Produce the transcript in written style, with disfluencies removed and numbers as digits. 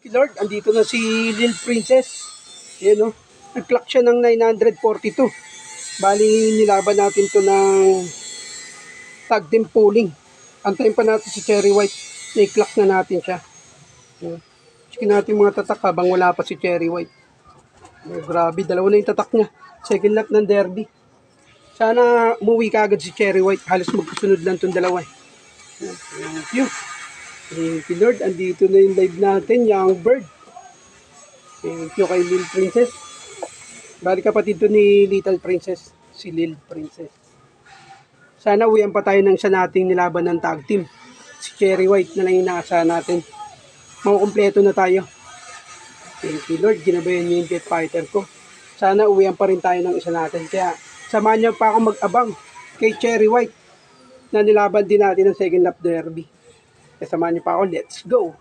you Lord, andito na si Lil Princess. Yan o, nag-clock siya ng 942. Bali, nilaban natin to ng tag team pulling. Antayin pa natin si Cherry White. Na-clock na natin siya. Checkin natin mga tatak habang wala pa si Cherry White. Grabe, dalawa na yung tatak niya. Second lap ng derby. Sana umuwi ka agad si Cherry White. Halos magkasunod lang itong dalawa. Thank you. Thank you Lord. Andito na yung live natin, Young Bird. Thank you kay Lil Princess. Bali kapatid to ni Little Princess. Si Lil Princess. Sana uwian pa tayo ng isa nating nilaban ng tag team. Si Cherry White na lang yung inaasahan natin. Makukumpleto na tayo. Thank you Lord. Ginabayan niyo yung Jet Fighter ko. Sana uwian pa rin tayo ng isa natin. Kaya samahan niyo pa ako mag-abang kay Cherry White na nilaban din natin ng second lap derby. Kaya samahan niyo pa ako. Let's go!